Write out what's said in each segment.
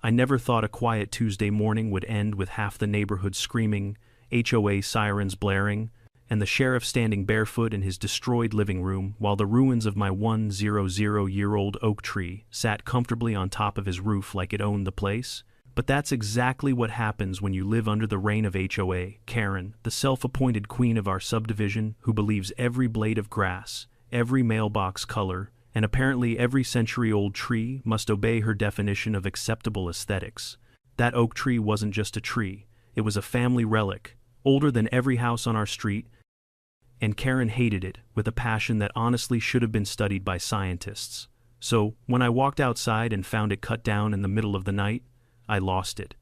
I never thought a quiet Tuesday morning would end with half the neighborhood screaming, HOA sirens blaring, and the sheriff standing barefoot in his destroyed living room while the ruins of my 100-year-old oak tree sat comfortably on top of his roof like it owned the place. But that's exactly what happens when you live under the reign of HOA. Karen, the self-appointed queen of our subdivision, who believes every blade of grass, every mailbox color, and apparently every century-old tree must obey her definition of acceptable aesthetics. That oak tree wasn't just a tree, it was a family relic, older than every house on our street, and Karen hated it with a passion that honestly should have been studied by scientists. So, when I walked outside and found it cut down in the middle of the night, I lost it.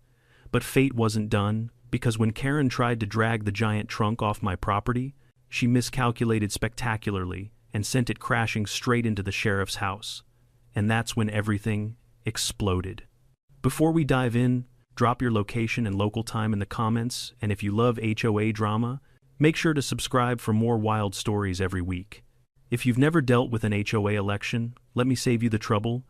But fate wasn't done, because when Karen tried to drag the giant trunk off my property, she miscalculated spectacularly and sent it crashing straight into the sheriff's house. And that's when everything exploded. Before we dive in, drop your location and local time in the comments, and if you love HOA drama, make sure to subscribe for more wild stories every week. If you've never dealt with an HOA election, let me save you the trouble.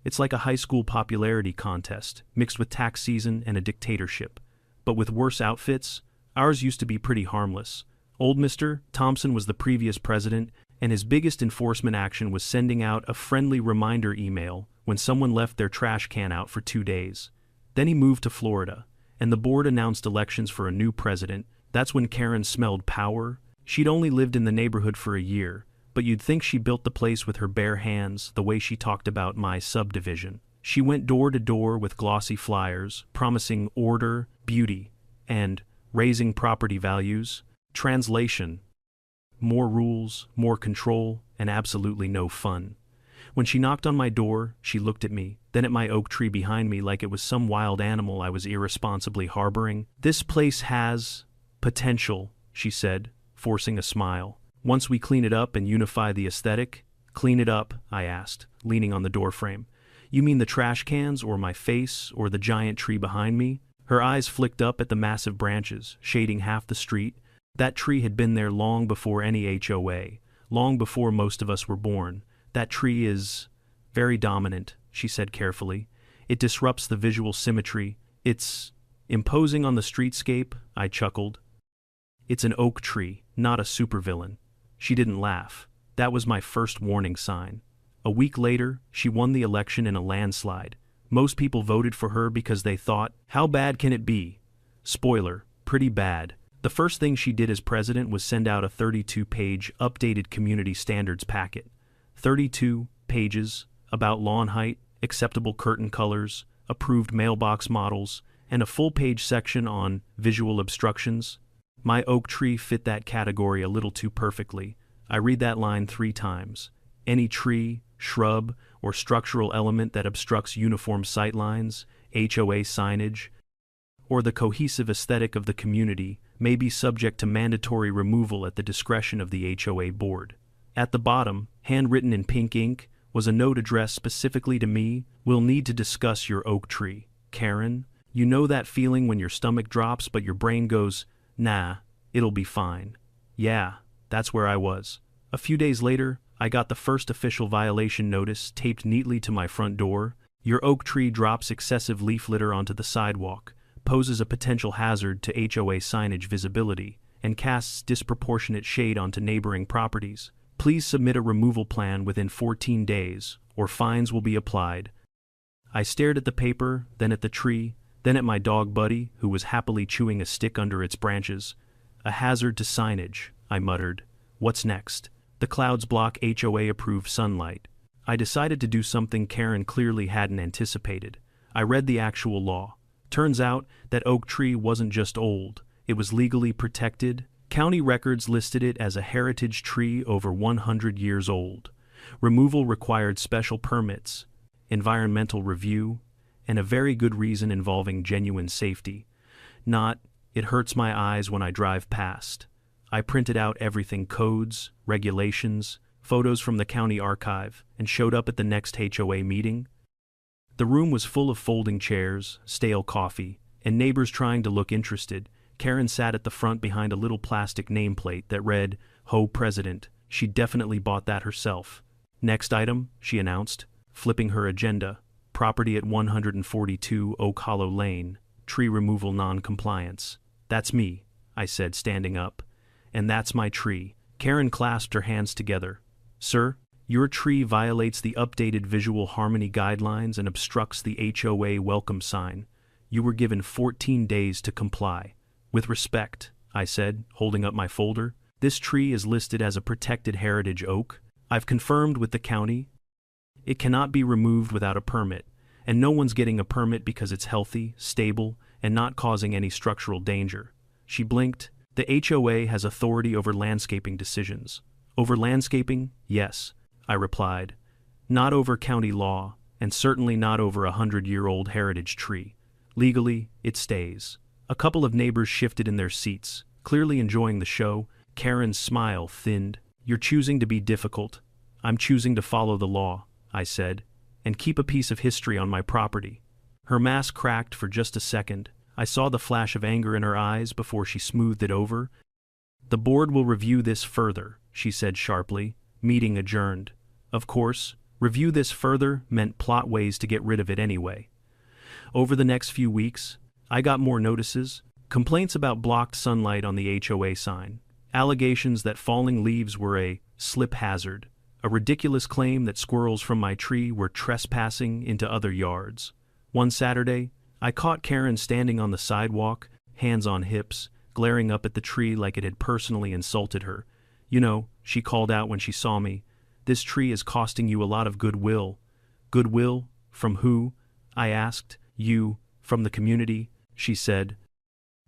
It's like a high school popularity contest, mixed with tax season and a dictatorship. But with worse outfits, ours used to be pretty harmless. Old Mr. Thompson was the previous president, and his biggest enforcement action was sending out a friendly reminder email when someone left their trash can out for 2 days. Then he moved to Florida, and the board announced elections for a new president. That's when Karen smelled power. She'd only lived in the neighborhood for a year, but you'd think she built the place with her bare hands the way she talked about my subdivision. She went door to door with glossy flyers, promising order, beauty, and raising property values. Translation: more rules, more control, and absolutely no fun. When she knocked on my door, she looked at me, then at my oak tree behind me like it was some wild animal I was irresponsibly harboring. "This place has potential," she said, forcing a smile. "Once we clean it up and unify the aesthetic." "Clean it up?" I asked, leaning on the doorframe. "You mean the trash cans, or my face, or the giant tree behind me?" Her eyes flicked up at the massive branches, shading half the street. That tree had been there long before any HOA, long before most of us were born. "That tree is very dominant," she said carefully. "It disrupts the visual symmetry. It's imposing on the streetscape." I chuckled. "It's an oak tree, not a supervillain." She didn't laugh. That was my first warning sign. A week later, she won the election in a landslide. Most people voted for her because they thought, how bad can it be? Spoiler, pretty bad. The first thing she did as president was send out a 32-page updated community standards packet. 32 pages about lawn height, acceptable curtain colors, approved mailbox models, and a full-page section on visual obstructions. My oak tree fit that category a little too perfectly. I read that line 3 times. Any tree, shrub, or structural element that obstructs uniform sightlines, HOA signage, or the cohesive aesthetic of the community may be subject to mandatory removal at the discretion of the HOA board. At the bottom, handwritten in pink ink, was a note addressed specifically to me. "We'll need to discuss your oak tree, Karen. You know that feeling when your stomach drops but your brain goes, nah, it'll be fine." Yeah, that's where I was. A few days later, I got the first official violation notice taped neatly to my front door. "Your oak tree drops excessive leaf litter onto the sidewalk, poses a potential hazard to HOA signage visibility, and casts disproportionate shade onto neighboring properties. Please submit a removal plan within 14 days, or fines will be applied." I stared at the paper, then at the tree, then at my dog Buddy, who was happily chewing a stick under its branches. "A hazard to signage," I muttered. "What's next?" "The clouds block HOA-approved sunlight." I decided to do something Karen clearly hadn't anticipated. I read the actual law. Turns out that oak tree wasn't just old, it was legally protected. County records listed it as a heritage tree over 100 years old. Removal required special permits, environmental review, and a very good reason involving genuine safety. Not, "It hurts my eyes when I drive past." I printed out everything: codes, regulations, photos from the county archive, and showed up at the next HOA meeting. The room was full of folding chairs, stale coffee, and neighbors trying to look interested. Karen sat at the front behind a little plastic nameplate that read, "HO President." She'd definitely bought that herself. "Next item," she announced, flipping her agenda. property at 142 Oak Hollow Lane, tree removal non-compliance. That's me, I said, standing up. And that's my tree. Karen clasped her hands together. Sir, your tree violates the updated visual harmony guidelines and obstructs the HOA welcome sign. You were given 14 days to comply. With respect, I said, holding up my folder, this tree is listed as a protected heritage oak. I've confirmed with the county. It cannot be removed without a permit, and no one's getting a permit because it's healthy, stable, and not causing any structural danger. She blinked. The HOA has authority over landscaping decisions. Over landscaping, yes, I replied. Not over county law, and certainly not over a 100-year-old heritage tree. Legally, it stays. A couple of neighbors shifted in their seats, clearly enjoying the show. Karen's smile thinned. You're choosing to be difficult. I'm choosing to follow the law, I said, and keep a piece of history on my property. Her mask cracked for just a second. I saw the flash of anger in her eyes before she smoothed it over. The board will review this further, she said sharply. Meeting adjourned. Of course, review this further meant plot ways to get rid of it anyway. Over the next few weeks, I got more notices, complaints about blocked sunlight on the HOA sign, allegations that falling leaves were a slip hazard, a ridiculous claim that squirrels from my tree were trespassing into other yards. One Saturday, I caught Karen standing on the sidewalk, hands on hips, glaring up at the tree like it had personally insulted her. You know, she called out when she saw me, this tree is costing you a lot of goodwill. Goodwill? From who? I asked. You, from the community, she said.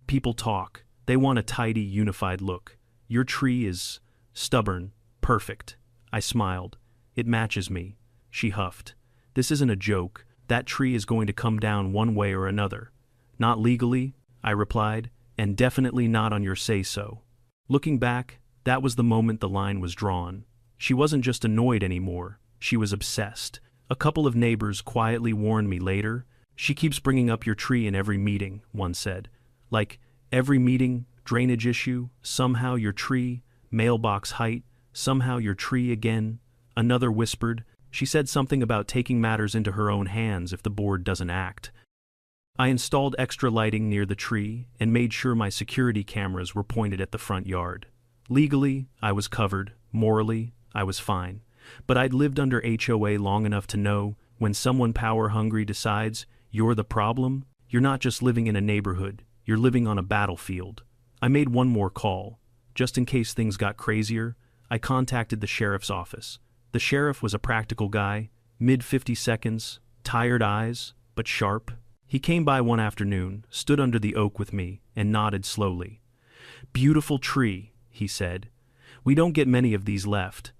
People talk. They want a tidy, unified look. Your tree is stubborn, perfect. I smiled. It matches me. She huffed. This isn't a joke. That tree is going to come down one way or another. Not legally, I replied, and definitely not on your say-so. Looking back, that was the moment the line was drawn. She wasn't just annoyed anymore. She was obsessed. A couple of neighbors quietly warned me later. She keeps bringing up your tree in every meeting, one said. Like, every meeting, drainage issue, somehow your tree, mailbox height, somehow your tree again. Another whispered. She said something about taking matters into her own hands if the board doesn't act. I installed extra lighting near the tree and made sure my security cameras were pointed at the front yard. Legally, I was covered. Morally, I was fine. But I'd lived under HOA long enough to know when someone power-hungry decides you're the problem, you're not just living in a neighborhood, you're living on a battlefield. I made one more call. Just in case things got crazier, I contacted the sheriff's office. The sheriff was a practical guy, mid-50 seconds, tired eyes, but sharp. He came by one afternoon, stood under the oak with me, and nodded slowly. Beautiful tree, he said. We don't get many of these left.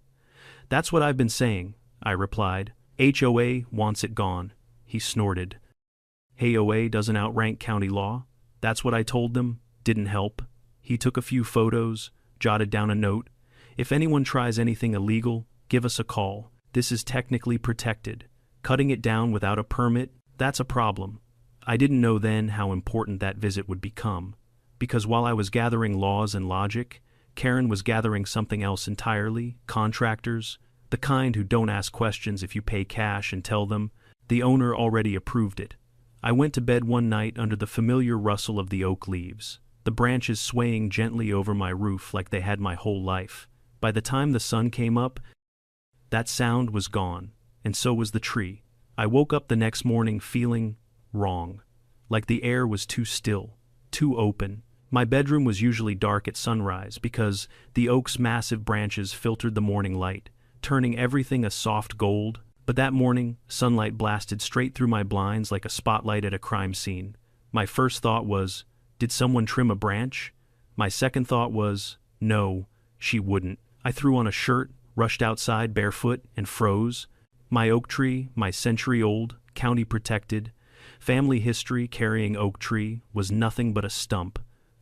That's what I've been saying, I replied. HOA wants it gone. He snorted. HOA doesn't outrank county law. That's what I told them. Didn't help. He took a few photos, jotted down a note. If anyone tries anything illegal, give us a call. This is technically protected. Cutting it down without a permit, that's a problem. I didn't know then how important that visit would become. Because while I was gathering laws and logic, Karen was gathering something else entirely, contractors, the kind who don't ask questions if you pay cash and tell them. The owner already approved it. I went to bed one night under the familiar rustle of the oak leaves, the branches swaying gently over my roof like they had my whole life. By the time the sun came up, that sound was gone, and so was the tree. I woke up the next morning feeling wrong, like the air was too still, too open. My bedroom was usually dark at sunrise because the oak's massive branches filtered the morning light, turning everything a soft gold. But that morning, sunlight blasted straight through my blinds like a spotlight at a crime scene. My first thought was, did someone trim a branch? My second thought was, no, she wouldn't. I threw on a shirt, rushed outside barefoot, and froze. My oak tree, my century-old, county-protected, family history carrying oak tree, was nothing but a stump.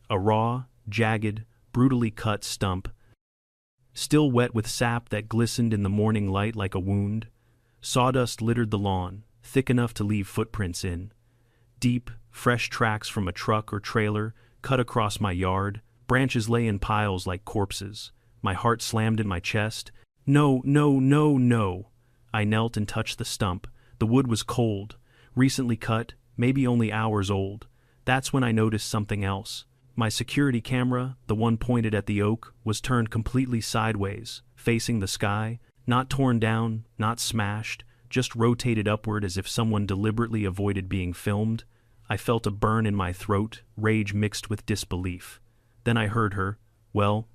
A raw, jagged, brutally cut stump, still wet with sap that glistened in the morning light like a wound. Sawdust littered the lawn, thick enough to leave footprints in. Deep, fresh tracks from a truck or trailer cut across my yard. Branches lay in piles like corpses. My heart slammed in my chest. No, no, no, no. I knelt and touched the stump. The wood was cold, recently cut, maybe only hours old. That's when I noticed something else. My security camera, the one pointed at the oak, was turned completely sideways, facing the sky, not torn down, not smashed, just rotated upward as if someone deliberately avoided being filmed. I felt a burn in my throat, rage mixed with disbelief. Then I heard her, "Well,"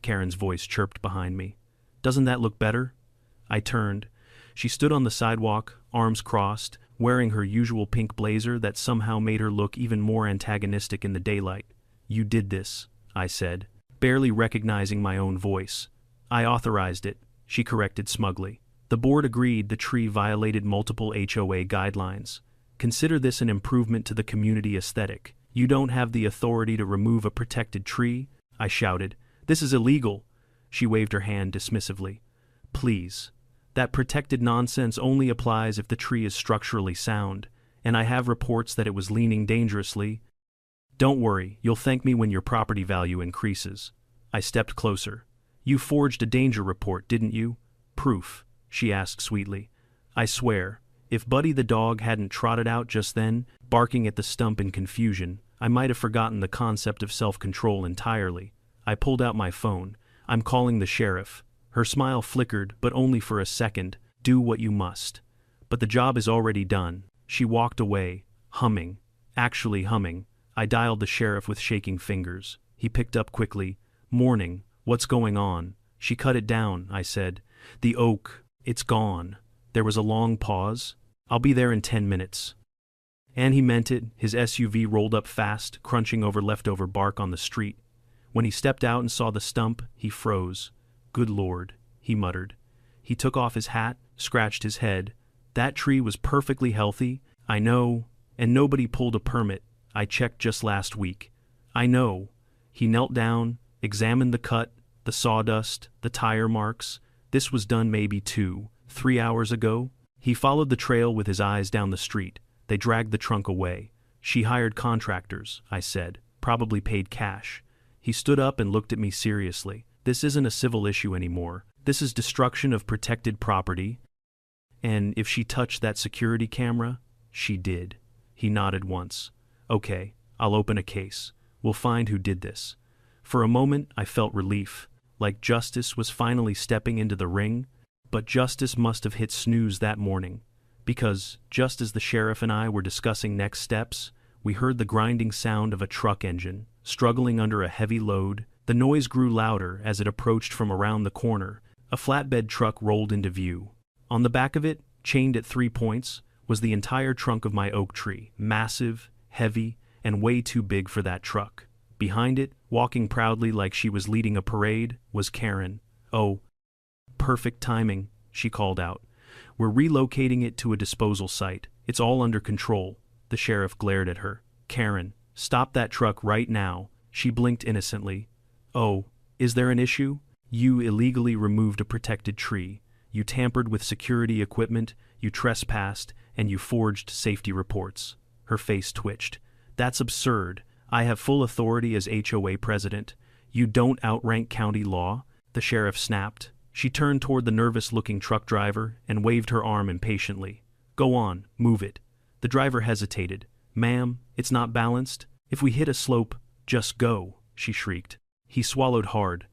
Karen's voice chirped behind me. "Doesn't that look better?" I turned. She stood on the sidewalk, arms crossed, wearing her usual pink blazer that somehow made her look even more antagonistic in the daylight. "You did this," I said, barely recognizing my own voice. "I authorized it," she corrected smugly. "The board agreed the tree violated multiple HOA guidelines. Consider this an improvement to the community aesthetic. You don't have the authority to remove a protected tree," I shouted. "This is illegal." She waved her hand dismissively. "Please. That protected nonsense only applies if the tree is structurally sound, and I have reports that it was leaning dangerously. Don't worry, you'll thank me when your property value increases." I stepped closer. "You forged a danger report, didn't you?" "Proof?" she asked sweetly. "I swear, if Buddy the dog hadn't trotted out just then, barking at the stump in confusion, I might have forgotten the concept of self-control entirely." I pulled out my phone. "I'm calling the sheriff." Her smile flickered, but only for a second. "Do what you must." "But the job is already done." She walked away, humming. Actually humming. I dialed the sheriff with shaking fingers. He picked up quickly. "Morning. What's going on?" "She cut it down," I said. "The oak. It's gone." There was a long pause. "I'll be there in 10 minutes. And he meant it. His SUV rolled up fast, crunching over leftover bark on the street. When he stepped out and saw the stump, he froze. "Good Lord," he muttered. He took off his hat, scratched his head. "That tree was perfectly healthy." "I know. And nobody pulled a permit. I checked just last week." "I know." He knelt down, examined the cut, the sawdust, the tire marks. "This was done maybe 2-3 hours ago." He followed the trail with his eyes down the street. "They dragged the trunk away." "She hired contractors," I said. "Probably paid cash." He stood up and looked at me seriously. "This isn't a civil issue anymore. This is destruction of protected property. And if she touched that security camera, she did." He nodded once. "Okay, I'll open a case. We'll find who did this." For a moment, I felt relief, like justice was finally stepping into the ring. But justice must have hit snooze that morning, because just as the sheriff and I were discussing next steps, we heard the grinding sound of a truck engine, struggling under a heavy load. The noise grew louder as it approached from around the corner. A flatbed truck rolled into view. On the back of it, chained at 3 points, was the entire trunk of my oak tree, massive, heavy, and way too big for that truck. Behind it, walking proudly like she was leading a parade, was Karen. "Oh, perfect timing," she called out. "We're relocating it to a disposal site. It's all under control." The sheriff glared at her. "Karen, stop that truck right now." She blinked innocently. "Oh, is there an issue? You illegally removed a protected tree. You tampered with security equipment, you trespassed, and you forged safety reports." Her face twitched. "That's absurd. I have full authority as HOA president. You don't outrank county law," the sheriff snapped. She turned toward the nervous-looking truck driver and waved her arm impatiently. "Go on, move it." The driver hesitated. "Ma'am, it's not balanced. If we hit a slope, just go," she shrieked. He swallowed hard,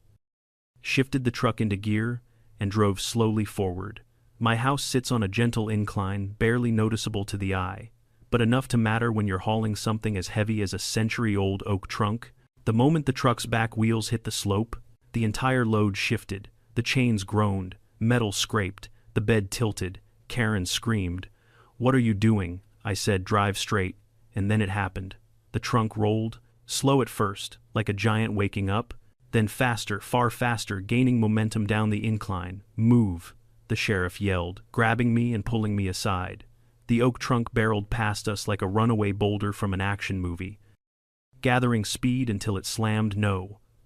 shifted the truck into gear, and drove slowly forward. My house sits on a gentle incline, barely noticeable to the eye, but enough to matter when you're hauling something as heavy as a century-old oak trunk. The moment the truck's back wheels hit the slope, the entire load shifted. The chains groaned, metal scraped, the bed tilted. Karen screamed. "What are you doing?" I said. "Drive straight." And then it happened. The trunk rolled, slow at first, like a giant waking up, then faster, far faster, gaining momentum down the incline. "Move," the sheriff yelled, grabbing me and pulling me aside. The oak trunk barreled past us like a runaway boulder from an action movie, gathering speed until it slammed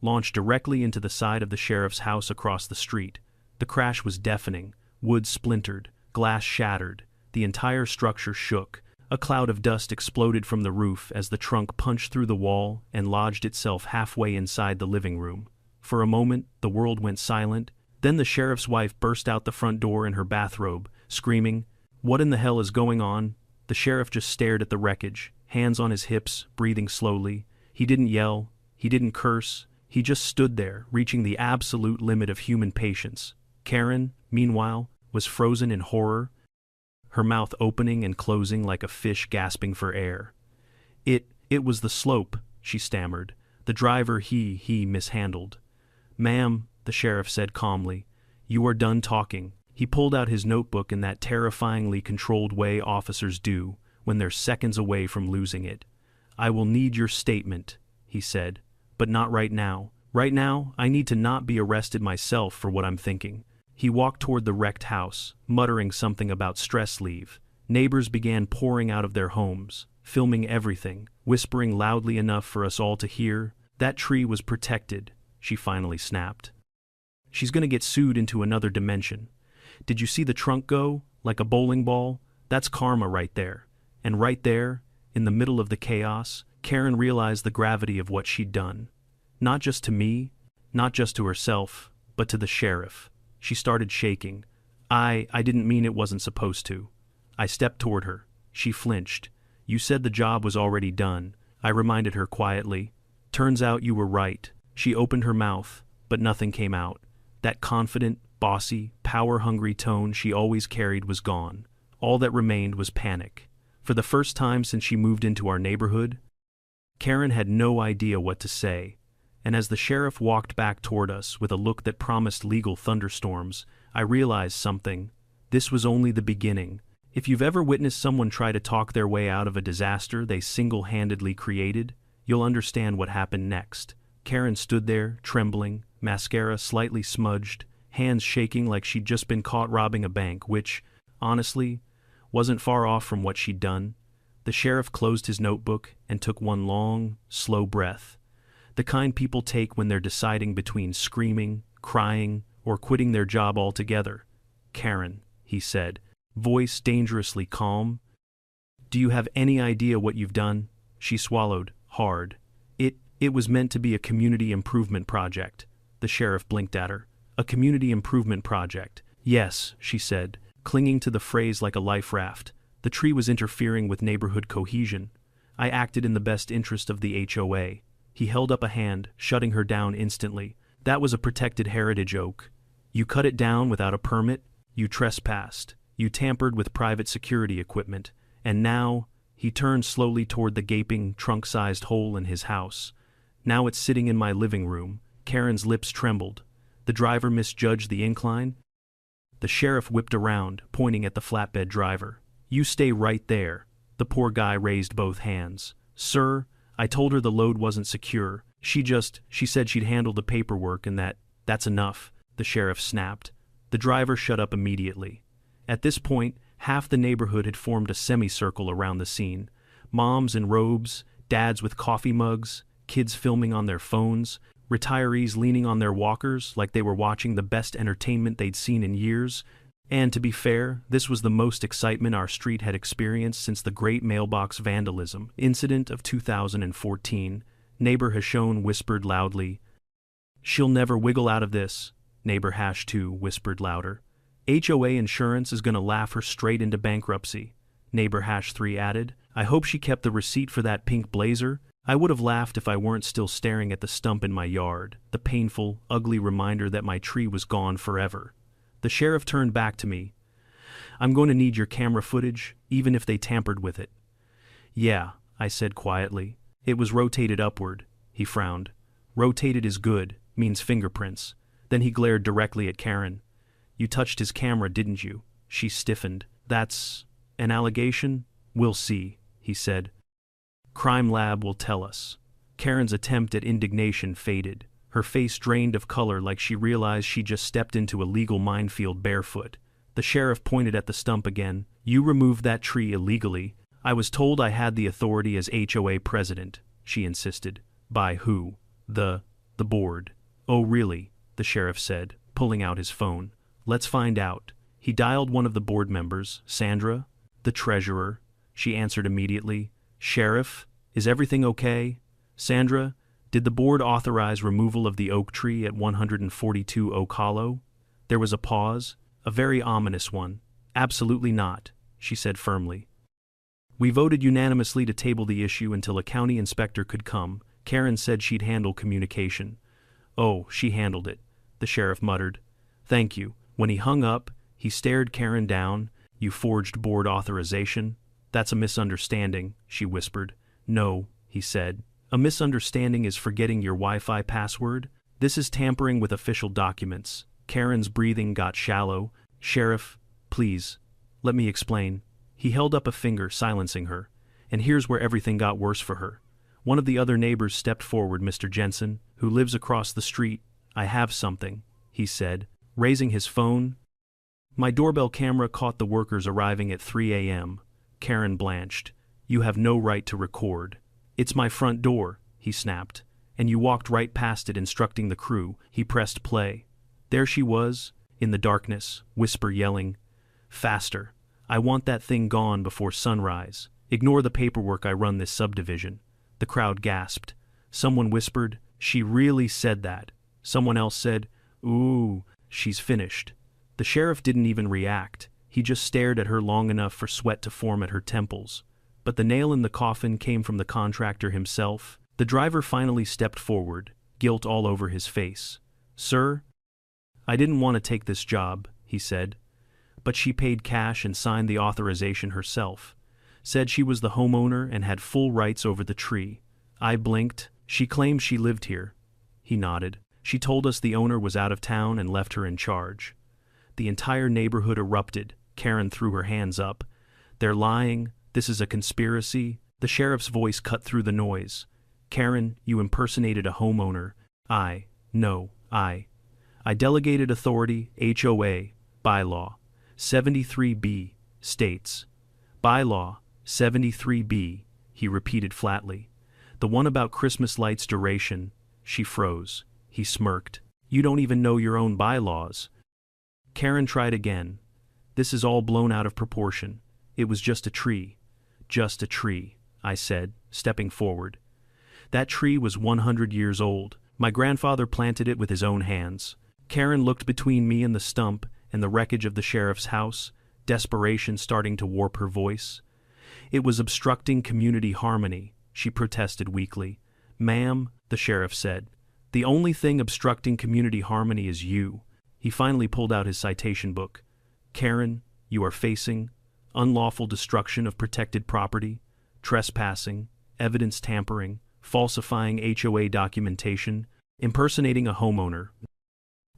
launched directly into the side of the sheriff's house across the street. The crash was deafening. Wood splintered, glass shattered, the entire structure shook. A cloud of dust exploded from the roof as the trunk punched through the wall and lodged itself halfway inside the living room. For a moment, the world went silent. Then the sheriff's wife burst out the front door in her bathrobe, screaming, "What in the hell is going on?" The sheriff just stared at the wreckage, hands on his hips, breathing slowly. He didn't yell, he didn't curse, he just stood there, reaching the absolute limit of human patience. Karen, meanwhile, was frozen in horror, her mouth opening and closing like a fish gasping for air. It was the slope, she stammered. The driver he mishandled. Ma'am, the sheriff said calmly, you are done talking. He pulled out his notebook in that terrifyingly controlled way officers do when they're seconds away from losing it. I will need your statement, he said, but not right now. Right now, I need to not be arrested myself for what I'm thinking. He walked toward the wrecked house, muttering something about stress leave. Neighbors began pouring out of their homes, filming everything, whispering loudly enough for us all to hear. That tree was protected, she finally snapped. She's gonna get sued into another dimension. Did you see the trunk go, like a bowling ball? That's karma right there. And right there, in the middle of the chaos, Karen realized the gravity of what she'd done. Not just to me, not just to herself, but to the sheriff. She started shaking. I didn't mean it wasn't supposed to. I stepped toward her. She flinched. You said the job was already done, I reminded her quietly. Turns out you were right. She opened her mouth, but nothing came out. That confident, bossy, power-hungry tone she always carried was gone. All that remained was panic. For the first time since she moved into our neighborhood, Karen had no idea what to say. And as the sheriff walked back toward us with a look that promised legal thunderstorms, I realized something. This was only the beginning. If you've ever witnessed someone try to talk their way out of a disaster they single-handedly created, you'll understand what happened next. Karen stood there, trembling, mascara slightly smudged, hands shaking like she'd just been caught robbing a bank, which, honestly, wasn't far off from what she'd done. The sheriff closed his notebook and took one long, slow breath. The kind people take when they're deciding between screaming, crying, or quitting their job altogether. Karen, he said, voice dangerously calm. Do you have any idea what you've done? She swallowed, hard. It was meant to be a community improvement project. The sheriff blinked at her. A community improvement project. Yes, she said, clinging to the phrase like a life raft. The tree was interfering with neighborhood cohesion. I acted in the best interest of the HOA. He held up a hand, shutting her down instantly. That was a protected heritage oak. You cut it down without a permit, you trespassed, you tampered with private security equipment, and now, he turned slowly toward the gaping, trunk-sized hole in his house. Now it's sitting in my living room. Karen's lips trembled. The driver misjudged the incline. The sheriff whipped around, pointing at the flatbed driver. You stay right there. The poor guy raised both hands. Sir, I told her the load wasn't secure. She said she'd handle the paperwork and that's enough, the sheriff snapped. The driver shut up immediately. At this point, half the neighborhood had formed a semicircle around the scene. Moms in robes, dads with coffee mugs, kids filming on their phones, retirees leaning on their walkers like they were watching the best entertainment they'd seen in years. And to be fair, this was the most excitement our street had experienced since the great mailbox vandalism incident of 2014. Neighbor Hashone whispered loudly. She'll never wiggle out of this, neighbor Hash 2 whispered louder. HOA insurance is gonna laugh her straight into bankruptcy, neighbor Hash 3 added. I hope she kept the receipt for that pink blazer. I would have laughed if I weren't still staring at the stump in my yard, the painful, ugly reminder that my tree was gone forever. The sheriff turned back to me. I'm going to need your camera footage, even if they tampered with it. Yeah, I said quietly. It was rotated upward, he frowned. Rotated is good, means fingerprints. Then he glared directly at Karen. You touched his camera, didn't you? She stiffened. That's an allegation? We'll see, he said. Crime lab will tell us. Karen's attempt at indignation faded. Her face drained of color like she realized she just stepped into a legal minefield barefoot. The sheriff pointed at the stump again. You removed that tree illegally. I was told I had the authority as HOA president, she insisted. By who? The board. Oh really? The sheriff said, pulling out his phone. Let's find out. He dialed one of the board members, Sandra, the treasurer. She answered immediately. Sheriff, is everything okay? Sandra, did the board authorize removal of the oak tree at 142 Oak Hollow? There was a pause, a very ominous one. Absolutely not, she said firmly. We voted unanimously to table the issue until a county inspector could come. Karen said she'd handle communication. Oh, she handled it, the sheriff muttered. Thank you. When he hung up, he stared Karen down. You forged board authorization? That's a misunderstanding, she whispered. No, he said. A misunderstanding is forgetting your Wi-Fi password? This is tampering with official documents. Karen's breathing got shallow. Sheriff, please, let me explain. He held up a finger, silencing her. And here's where everything got worse for her. One of the other neighbors stepped forward. Mr. Jensen, who lives across the street. I have something, he said, raising his phone. My doorbell camera caught the workers arriving at 3 a.m. Karen blanched. You have no right to record. It's my front door, he snapped. And you walked right past it, instructing the crew. He pressed play. There she was, in the darkness, whisper yelling. Faster. I want that thing gone before sunrise. Ignore the paperwork, I run this subdivision. The crowd gasped. Someone whispered, she really said that. Someone else said, ooh, she's finished. The sheriff didn't even react. He just stared at her long enough for sweat to form at her temples. But the nail in the coffin came from the contractor himself. The driver finally stepped forward, guilt all over his face. Sir, I didn't want to take this job, he said. But she paid cash and signed the authorization herself. Said she was the homeowner and had full rights over the tree. I blinked. She claimed she lived here. He nodded. She told us the owner was out of town and left her in charge. The entire neighborhood erupted. Karen threw her hands up. They're lying. This is a conspiracy. The sheriff's voice cut through the noise. Karen, you impersonated a homeowner. I delegated authority, HOA, bylaw. 73B, states. Bylaw, 73B, he repeated flatly. The one about Christmas lights duration. She froze. He smirked. You don't even know your own bylaws. Karen tried again. This is all blown out of proportion. It was just a tree. Just a tree, I said, stepping forward. That tree was 100 years old. My grandfather planted it with his own hands. Karen looked between me and the stump and the wreckage of the sheriff's house, desperation starting to warp her voice. It was obstructing community harmony, she protested weakly. Ma'am, the sheriff said, the only thing obstructing community harmony is you. He finally pulled out his citation book. Karen, you are facing unlawful destruction of protected property, trespassing, evidence tampering, falsifying HOA documentation, impersonating a homeowner,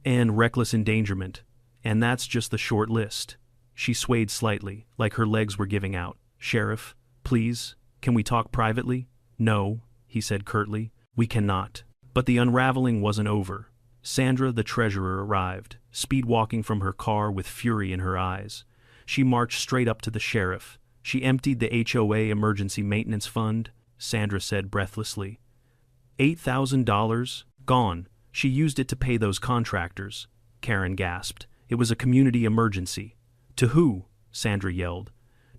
and reckless endangerment. And that's just the short list. She swayed slightly, like her legs were giving out. Sheriff, please, can we talk privately? No, he said curtly, we cannot. But the unraveling wasn't over. Sandra, the treasurer, arrived, speed-walking from her car with fury in her eyes. She marched straight up to the sheriff. She emptied the HOA emergency maintenance fund, Sandra said breathlessly. $8,000? Gone. She used it to pay those contractors. Karen gasped. It was a community emergency. To who? Sandra yelled.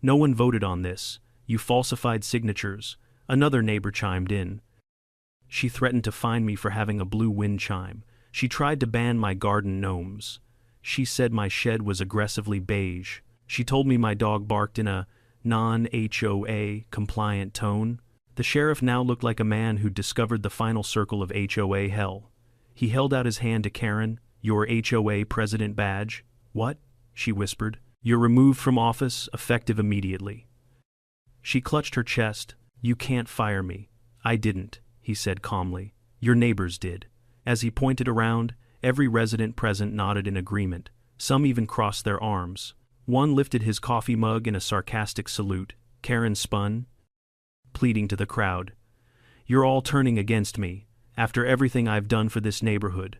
No one voted on this. You falsified signatures. Another neighbor chimed in. She threatened to fine me for having a blue wind chime. She tried to ban my garden gnomes. She said my shed was aggressively beige. She told me my dog barked in a non-HOA compliant tone. The sheriff now looked like a man who'd discovered the final circle of HOA hell. He held out his hand to Karen. Your HOA president badge? What? She whispered. You're removed from office, effective immediately. She clutched her chest. You can't fire me. I didn't, he said calmly. Your neighbors did. As he pointed around, every resident present nodded in agreement. Some even crossed their arms. One lifted his coffee mug in a sarcastic salute. Karen spun, pleading to the crowd. You're all turning against me. After everything I've done for this neighborhood.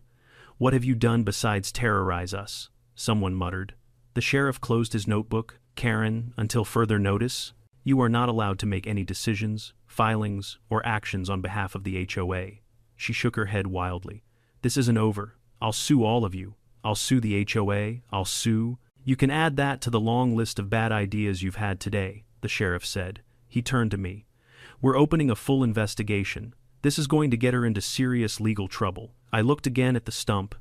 What have you done besides terrorize us? Someone muttered. The sheriff closed his notebook. Karen, until further notice, you are not allowed to make any decisions, filings, or actions on behalf of the HOA. She shook her head wildly. This isn't over. I'll sue all of you. I'll sue the HOA. I'll sue. You can add that to the long list of bad ideas you've had today, the sheriff said. He turned to me. We're opening a full investigation. This is going to get her into serious legal trouble. I looked again at the stump.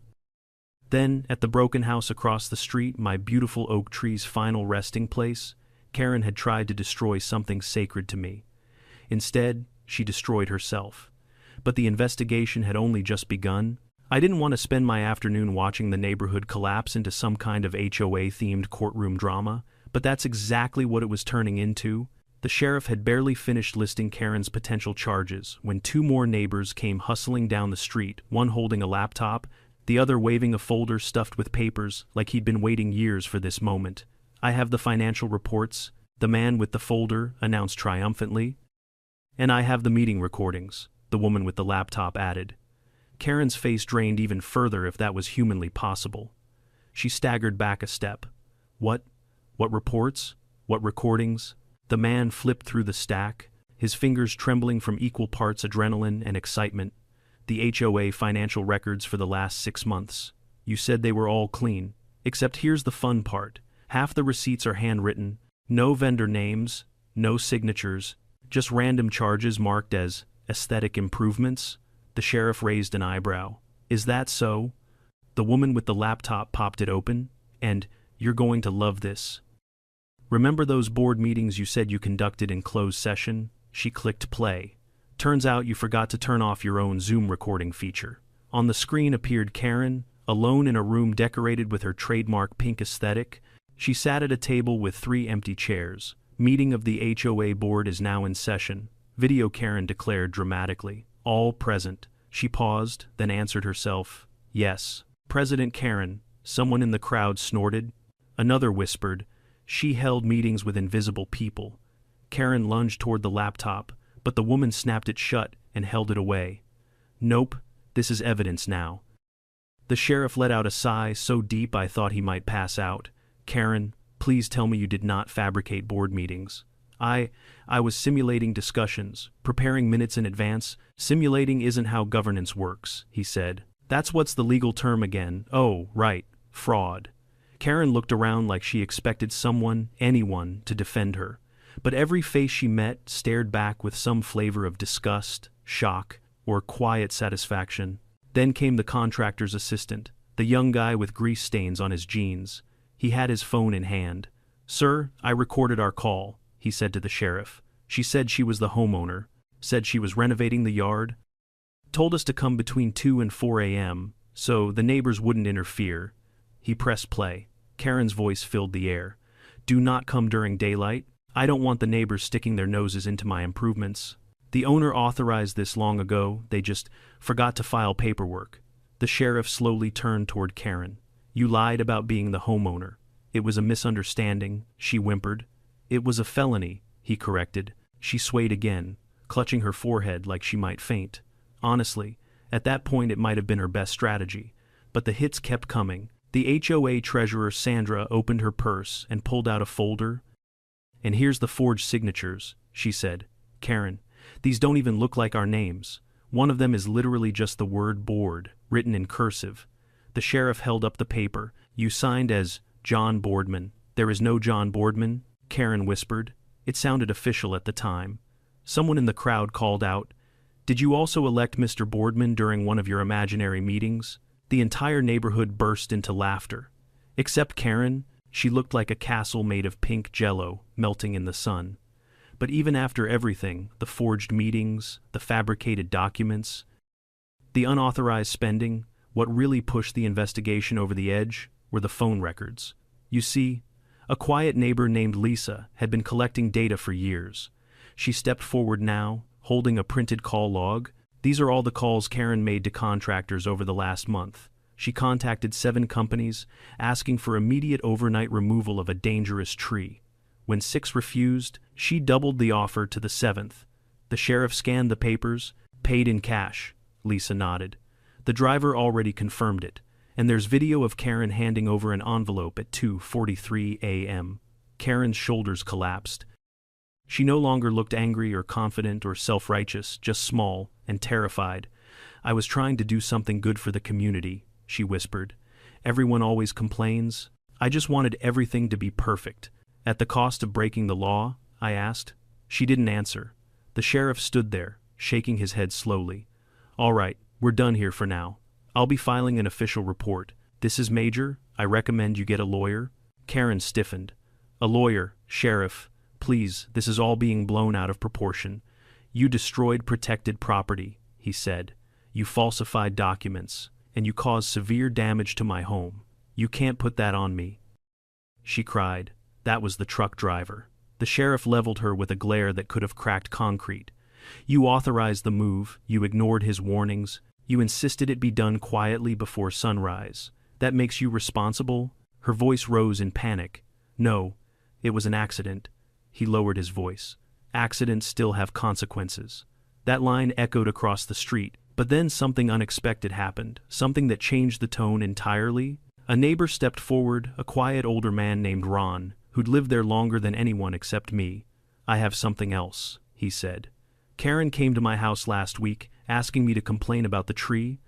Then, at the broken house across the street, my beautiful oak tree's final resting place. Karen had tried to destroy something sacred to me. Instead, she destroyed herself. But the investigation had only just begun. I didn't want to spend my afternoon watching the neighborhood collapse into some kind of HOA-themed courtroom drama, but that's exactly what it was turning into. The sheriff had barely finished listing Karen's potential charges when two more neighbors came hustling down the street, one holding a laptop, the other waving a folder stuffed with papers like he'd been waiting years for this moment. "I have the financial reports," the man with the folder announced triumphantly. "And I have the meeting recordings," the woman with the laptop added. Karen's face drained even further if that was humanly possible. She staggered back a step. What reports? What recordings?" The man flipped through the stack, his fingers trembling from equal parts adrenaline and excitement. "The HOA financial records for the last 6 months. You said they were all clean. Except here's the fun part. Half the receipts are handwritten, no vendor names, no signatures, just random charges marked as aesthetic improvements." The sheriff raised an eyebrow. "Is that so?" The woman with the laptop popped it open. "And you're going to love this. Remember those board meetings you said you conducted in closed session?" She clicked play. "Turns out you forgot to turn off your own Zoom recording feature." On the screen appeared Karen, alone in a room decorated with her trademark pink aesthetic. She sat at a table with 3 empty chairs. "Meeting of the HOA board is now in session," Video Karen declared dramatically. "All present." She paused, then answered herself, "Yes, President Karen." Someone in the crowd snorted. Another whispered, "She held meetings with invisible people." Karen lunged toward the laptop, but the woman snapped it shut and held it away. "Nope, this is evidence now." The sheriff let out a sigh so deep I thought he might pass out. "Karen, please tell me you did not fabricate board meetings." I was simulating discussions, preparing minutes in advance." "Simulating isn't how governance works," he said. "That's what's the legal term again. Oh, right, fraud." Karen looked around like she expected anyone, to defend her. But every face she met stared back with some flavor of disgust, shock, or quiet satisfaction. Then came the contractor's assistant, the young guy with grease stains on his jeans. He had his phone in hand. "Sir, I recorded our call," he said to the sheriff. "She said she was the homeowner, said she was renovating the yard, told us to come between 2 and 4 a.m., so the neighbors wouldn't interfere." He pressed play. Karen's voice filled the air. "Do not come during daylight. I don't want the neighbors sticking their noses into my improvements. The owner authorized this long ago, they just forgot to file paperwork." The sheriff slowly turned toward Karen. "You lied about being the homeowner. It was a misunderstanding," she whimpered. "It was a felony," he corrected. She swayed again, clutching her forehead like she might faint. Honestly, at that point it might have been her best strategy. But the hits kept coming. The HOA treasurer Sandra opened her purse and pulled out a folder. "And here's the forged signatures," she said. "Karen, these don't even look like our names. One of them is literally just the word board, written in cursive." The sheriff held up the paper. "You signed as John Boardman." "There is no John Boardman," Karen whispered. It sounded official at the time. Someone in the crowd called out, "Did you also elect Mr. Boardman during one of your imaginary meetings?" The entire neighborhood burst into laughter. Except Karen, she looked like a castle made of pink jello melting in the sun. But even after everything, the forged meetings, the fabricated documents, the unauthorized spending, what really pushed the investigation over the edge were the phone records. You see, a quiet neighbor named Lisa had been collecting data for years. She stepped forward now, holding a printed call log. "These are all the calls Karen made to contractors over the last month. She contacted 7 companies, asking for immediate overnight removal of a dangerous tree. When 6 refused, she doubled the offer to the 7th. The sheriff scanned the papers, paid in cash." Lisa nodded. "The driver already confirmed it, and there's video of Karen handing over an envelope at 2:43 a.m. Karen's shoulders collapsed. She no longer looked angry or confident or self-righteous, just small and terrified. "I was trying to do something good for the community," she whispered. "Everyone always complains. I just wanted everything to be perfect." "At the cost of breaking the law?" I asked. She didn't answer. The sheriff stood there, shaking his head slowly. "All right, we're done here for now. I'll be filing an official report. This is major. I recommend you get a lawyer." Karen stiffened. A lawyer, sheriff, please, this is all being blown out of proportion. You destroyed protected property, he said. You falsified documents, and you caused severe damage to my home. You can't put that on me. She cried. That was the truck driver. The sheriff leveled her with a glare that could have cracked concrete. You authorized the move, you ignored his warnings, you insisted it be done quietly before sunrise. That makes you responsible? Her voice rose in panic. No, it was an accident. He lowered his voice. Accidents still have consequences. That line echoed across the street, but then something unexpected happened, something that changed the tone entirely. A neighbor stepped forward, a quiet older man named Ron, who'd lived there longer than anyone except me. I have something else, he said. Karen came to my house last week, asking me to complain about the tree.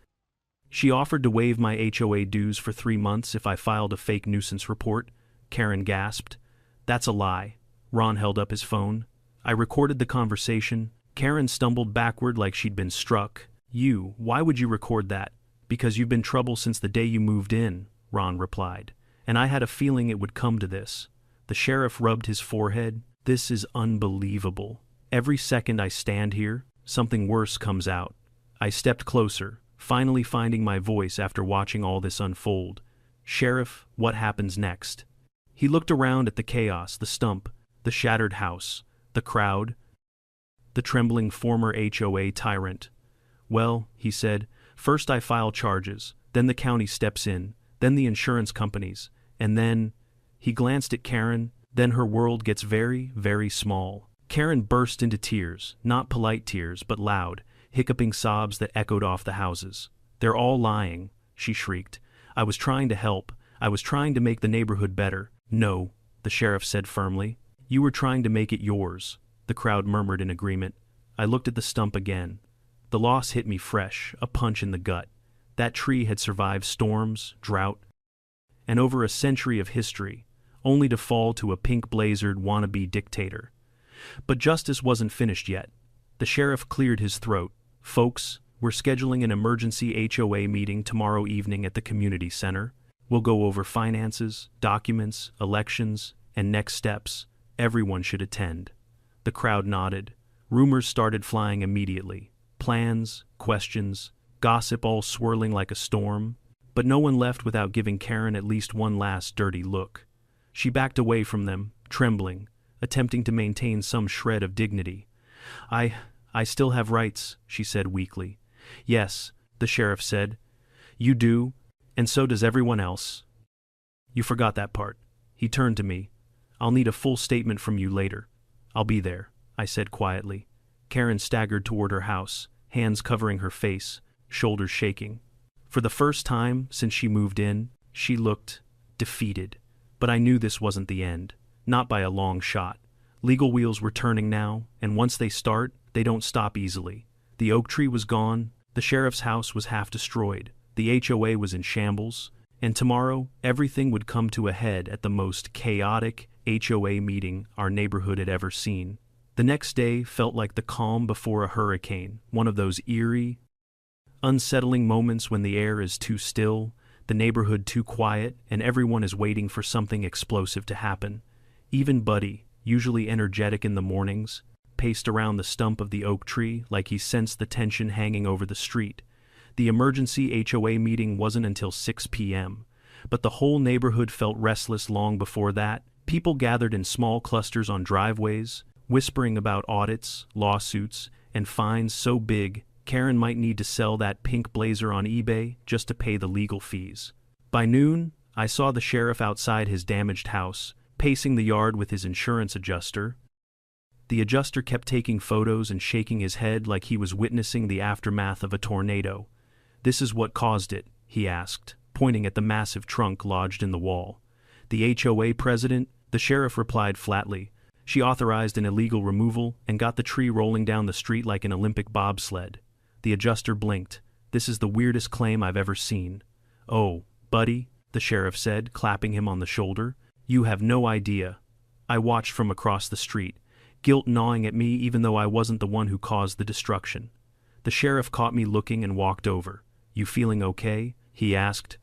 She offered to waive my HOA dues for 3 months if I filed a fake nuisance report. Karen gasped. That's a lie. Ron held up his phone. I recorded the conversation. Karen stumbled backward like she'd been struck. Why would you record that? Because you've been trouble since the day you moved in, Ron replied. And I had a feeling it would come to this. The sheriff rubbed his forehead. This is unbelievable. Every second I stand here, something worse comes out. I stepped closer, finally finding my voice after watching all this unfold. Sheriff, what happens next? He looked around at the chaos, the stump, the shattered house, the crowd, the trembling former HOA tyrant. Well, he said, first I file charges, then the county steps in, then the insurance companies, and then… He glanced at Karen, then her world gets very, very small. Karen burst into tears, not polite tears, but loud, hiccuping sobs that echoed off the houses. They're all lying, she shrieked. I was trying to help. I was trying to make the neighborhood better. No, the sheriff said firmly. You were trying to make it yours, the crowd murmured in agreement. I looked at the stump again. The loss hit me fresh, a punch in the gut. That tree had survived storms, drought, and over a century of history, only to fall to a pink-blazered wannabe dictator. But justice wasn't finished yet. The sheriff cleared his throat. Folks, we're scheduling an emergency HOA meeting tomorrow evening at the community center. We'll go over finances, documents, elections, and next steps. Everyone should attend. The crowd nodded. Rumors started flying immediately. Plans, questions, gossip all swirling like a storm. But no one left without giving Karen at least one last dirty look. She backed away from them, trembling, attempting to maintain some shred of dignity. I still have rights, she said weakly. Yes, the sheriff said. You do, and so does everyone else. You forgot that part. He turned to me. I'll need a full statement from you later. I'll be there, I said quietly. Karen staggered toward her house, hands covering her face, shoulders shaking. For the first time since she moved in, she looked defeated. But I knew this wasn't the end. Not by a long shot. Legal wheels were turning now, and once they start, they don't stop easily. The oak tree was gone, the sheriff's house was half destroyed, the HOA was in shambles, and tomorrow everything would come to a head at the most chaotic HOA meeting our neighborhood had ever seen. The next day felt like the calm before a hurricane, one of those eerie, unsettling moments when the air is too still, the neighborhood too quiet, and everyone is waiting for something explosive to happen. Even Buddy, usually energetic in the mornings, paced around the stump of the oak tree like he sensed the tension hanging over the street. The emergency HOA meeting wasn't until 6 p.m., but the whole neighborhood felt restless long before that. People gathered in small clusters on driveways, whispering about audits, lawsuits, and fines so big Karen might need to sell that pink blazer on eBay just to pay the legal fees. By noon, I saw the sheriff outside his damaged house, pacing the yard with his insurance adjuster. The adjuster kept taking photos and shaking his head like he was witnessing the aftermath of a tornado. This is what caused it, he asked, pointing at the massive trunk lodged in the wall. The HOA president, the sheriff replied flatly. She authorized an illegal removal and got the tree rolling down the street like an Olympic bobsled. The adjuster blinked. This is the weirdest claim I've ever seen. Oh, Buddy, the sheriff said, clapping him on the shoulder. You have no idea. I watched from across the street, guilt gnawing at me even though I wasn't the one who caused the destruction. The sheriff caught me looking and walked over. You feeling okay? He asked.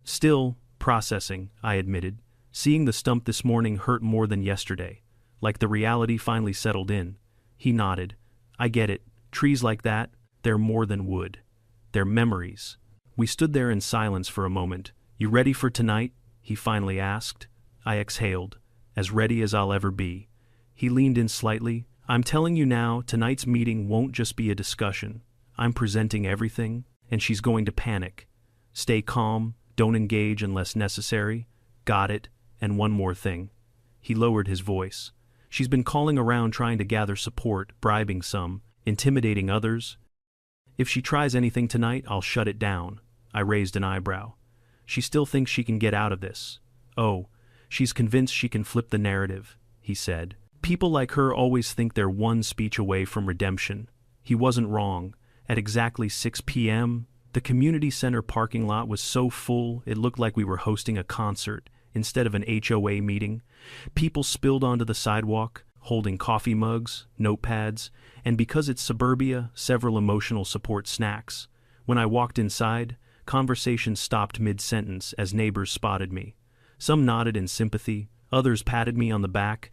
Still processing, I admitted. Seeing the stump this morning hurt more than yesterday. Like the reality finally settled in. He nodded. I get it. Trees like that, they're more than wood. They're memories. We stood there in silence for a moment. You ready for tonight? He finally asked. I exhaled. As ready as I'll ever be. He leaned in slightly. I'm telling you now, tonight's meeting won't just be a discussion. I'm presenting everything, and she's going to panic. Stay calm, don't engage unless necessary. Got it, and one more thing. He lowered his voice. She's been calling around trying to gather support, bribing some, intimidating others. If she tries anything tonight, I'll shut it down. I raised an eyebrow. She still thinks she can get out of this. Oh, she's convinced she can flip the narrative, he said. People like her always think they're one speech away from redemption. He wasn't wrong. At exactly 6 p.m., the community center parking lot was so full it looked like we were hosting a concert instead of an HOA meeting. People spilled onto the sidewalk, holding coffee mugs, notepads, and because it's suburbia, several emotional support snacks. When I walked inside, conversation stopped mid-sentence as neighbors spotted me. Some nodded in sympathy, others patted me on the back.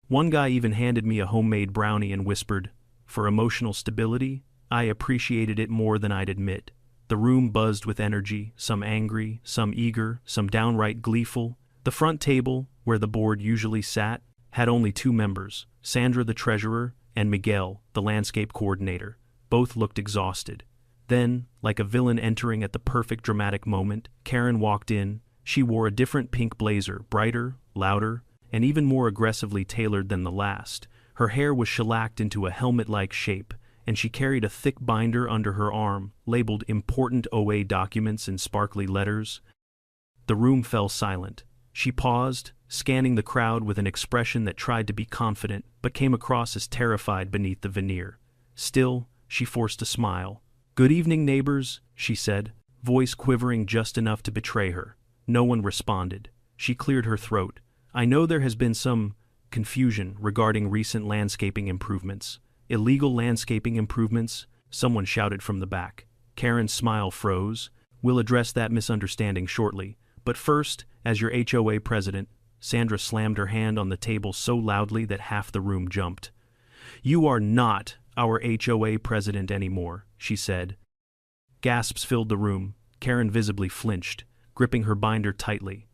One guy even handed me a homemade brownie and whispered, "For emotional stability, I appreciated it more than I'd admit." The room buzzed with energy, some angry, some eager, some downright gleeful. The front table, where the board usually sat, had only 2 members, Sandra the treasurer and Miguel, the landscape coordinator. Both looked exhausted. Then, like a villain entering at the perfect dramatic moment, Karen walked in. She wore a different pink blazer, brighter, louder, and even more aggressively tailored than the last. Her hair was shellacked into a helmet-like shape, and she carried a thick binder under her arm, labeled Important OA Documents in sparkly letters. The room fell silent. She paused, scanning the crowd with an expression that tried to be confident, but came across as terrified beneath the veneer. Still, she forced a smile. "Good evening, neighbors," she said, voice quivering just enough to betray her. No one responded. She cleared her throat. "I know there has been some confusion regarding recent landscaping improvements." "Illegal landscaping improvements?" someone shouted from the back. Karen's smile froze. "We'll address that misunderstanding shortly. But first, as your HOA president," Sandra slammed her hand on the table so loudly that half the room jumped. "You are not our HOA president anymore," she said. Gasps filled the room. Karen visibly flinched, gripping her binder tightly.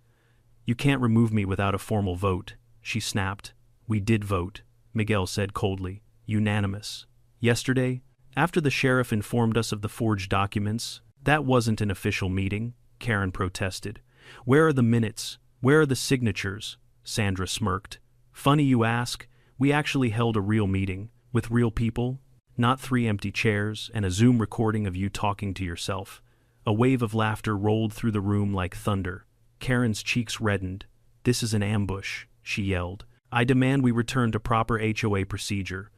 "You can't remove me without a formal vote," she snapped. "We did vote," Miguel said coldly. "Unanimous. Yesterday, after the sheriff informed us of the forged documents." "That wasn't an official meeting," Karen protested. "Where are the minutes? Where are the signatures?" Sandra smirked. "Funny you ask. We actually held a real meeting, with real people, not 3 empty chairs and a Zoom recording of you talking to yourself." A wave of laughter rolled through the room like thunder. Karen's cheeks reddened. "This is an ambush," she yelled. "I demand we return to proper HOA procedure."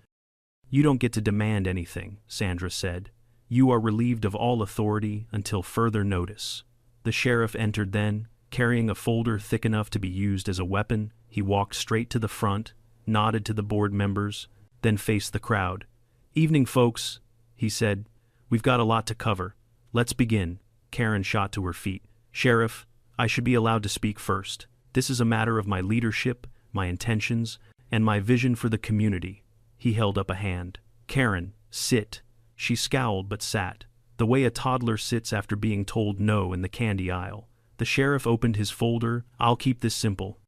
"You don't get to demand anything," Sandra said. "You are relieved of all authority until further notice." The sheriff entered then, carrying a folder thick enough to be used as a weapon. He walked straight to the front, nodded to the board members, then faced the crowd. "Evening, folks," he said. "We've got a lot to cover. Let's begin." Karen shot to her feet. "Sheriff, I should be allowed to speak first. This is a matter of my leadership, my intentions, and my vision for the community." He held up a hand. "Karen, sit." She scowled but sat, the way a toddler sits after being told no in the candy aisle. The sheriff opened his folder. "I'll keep this simple.